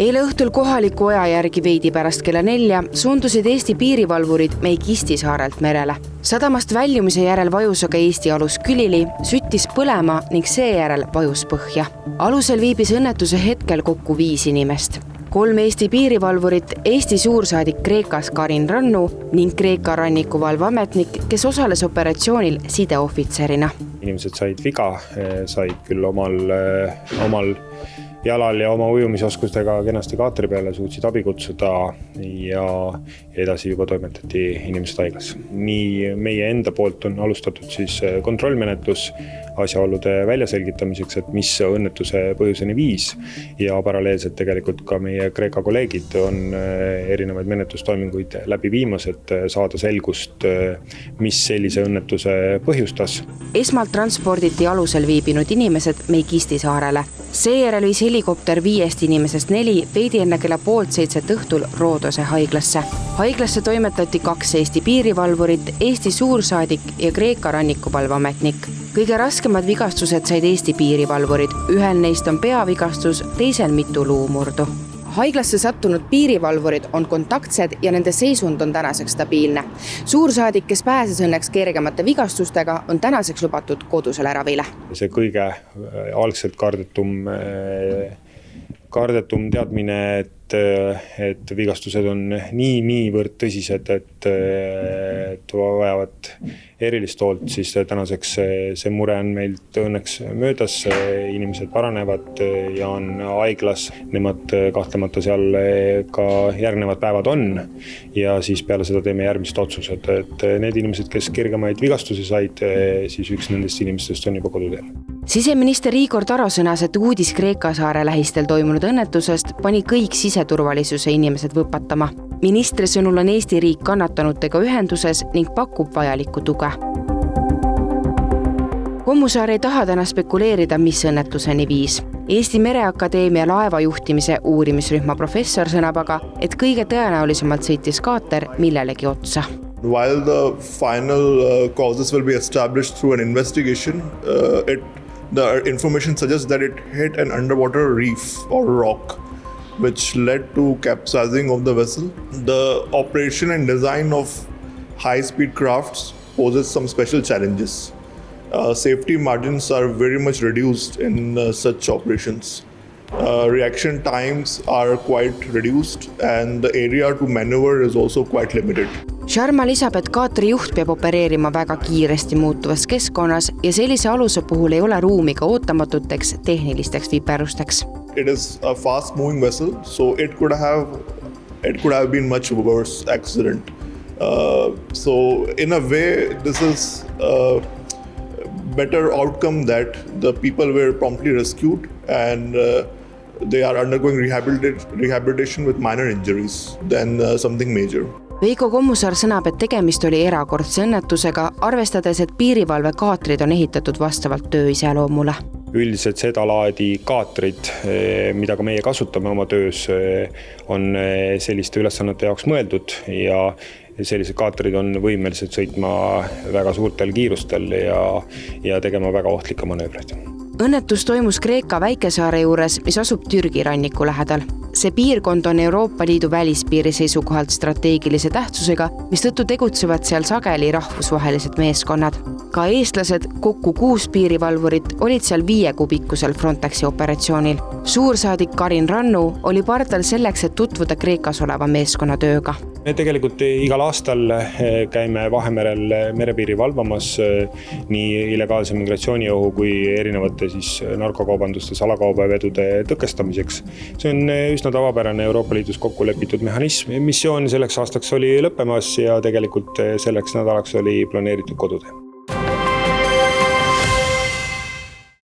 Eile õhtul kohaliku aja järgi veidi pärast kella 4 suundusid Eesti piirivalvurid Meikisti saarelt merele. Sadamast väljumise järel vajus aga Eesti alus külili, süttis põlema ning seejärel vajus põhja. Alusel viibis õnnetuse hetkel kokku 5 inimest. 3 Eesti piirivalvurit, Eesti suursaadik Kreekas Karin Rannu ning Kreeka rannikuvalveametnik, kes osales operatsioonil sideohvitserina. Inimesed said viga, said küll omal jalal ja oma ujumisoskustega kenasti kaatri peale, suutsid abi kutsuda ja edasi juba toimetati inimesed haiglas. Nii meie enda poolt on alustatud siis kontrollmenetlus asjaolude väljaselgitamiseks, et mis õnnetuse põhjuseni viis ja paralleelselt tegelikult ka meie Kreeka kolleegid on erinevaid menetlustoiminguid läbi viimas, et saada selgust, mis sellise õnnetuse põhjustas. Esmalt transporditi alusel viibinud inimesed Meikisti saarele. Seejärel viis helikopter 5 inimesest 4 veidi enne kella 6:30 õhtul Roodose haiglasse. Haiglasse toimetati 2 Eesti piirivalvurit, Eesti suursaadik ja Kreeka rannikuvalveametnik. Kõige raskemad vigastused said Eesti piirivalvurid. Ühel neist on peavigastus, teisel mitu luumurdu. Haiglasse sattunud piirivalvurid on kontaktsed ja nende seisund on tänaseks stabiilne. Suursaadik, kes pääses õnneks kergemate vigastustega, on tänaseks lubatud kodusele ravile. See kõige algselt kardetum teadmine, et vigastused on niivõrd tõsised, et vajavad erilist hoolt, siis tänaseks see mure on meilt õnneks möödas, inimesed paranevad ja on haiglas, nemad kahtlemata seal ka järgnevad päevad on ja siis peale seda teeme järgmised otsused, et need inimesed, kes kergemaid vigastusi said, siis üks nendest inimestest on juba koduteel. Siseminister Igor Taro sõnas, et uudis Kreeka saare lähistel toimunud õnnetusest pani kõik siseturvalisuse inimesed võpatama. Ministri sõnul on Eesti riik kannatanutega ühenduses ning pakub vajalikku tuge. Kommusaar ei taha täna spekuleerida, mis õnnetuseni viis. Eesti Mereakadeemia laevajuhtimise uurimisrühma professor sõnab aga, et kõige tõenäolisemalt sõitis kaater millelegi otsa. While the final causes will be established through an investigation, the information suggests that it hit an underwater reef or rock, which led to capsizing of the vessel. The operation and design of high-speed crafts poses some special challenges. Safety margins are very much reduced in such operations. Reaction times are quite reduced and the area to maneuver is also quite limited. Sharma lisab, et kaatri juht peab opereerima väga kiiresti muutuvas keskkonnas ja sellise aluse puhul ei ole ruumi ka ootamatuteks tehnilisteks viperusteks. It is a fast moving vessel, so it could have been much worse accident. So in a way, this is a better outcome that the people were promptly rescued and they are undergoing rehabilitation with minor injuries than something major. Veiko Kommusaar sõnab, et tegemist oli erakordse õnnetusega, arvestades, et piirivalve kaatrid on ehitatud vastavalt töö iseloomule. Üldiselt seda laadi kaatrid, mida ka meie kasutame oma töös, on selliste ülesannete jaoks mõeldud ja sellised kaatrid on võimelised sõitma väga suurtel kiirustel ja tegema väga ohtlikke manöövreid. Õnnetus toimus Kreeka väikesaare juures, mis asub Türgi ranniku lähedal. See piirkond on Euroopa Liidu välispiiri seisukohalt strateegilise tähtsusega, mistõttu tegutsevad seal sageli rahvusvahelised meeskonnad. Ka eestlased, kokku 6 piirivalvurit, olid seal 5 kubikusel Frontexi operatsioonil. Suursaadik Karin Rannu oli pardal selleks, et tutvuda Kreekas oleva meeskonna tööga. Me tegelikult igal aastal käime Vahemerel merepiiri valvamas nii illegaalse migratsiooniohu kui erinevate narkokaubanduste, salakaubavedude tõkestamiseks. See on üsna tavapärane Euroopa Liidus kokku lepitud mehhanism. Missioon selleks aastaks oli lõppemas ja tegelikult selleks nädalaks oli planeeritud kodutee.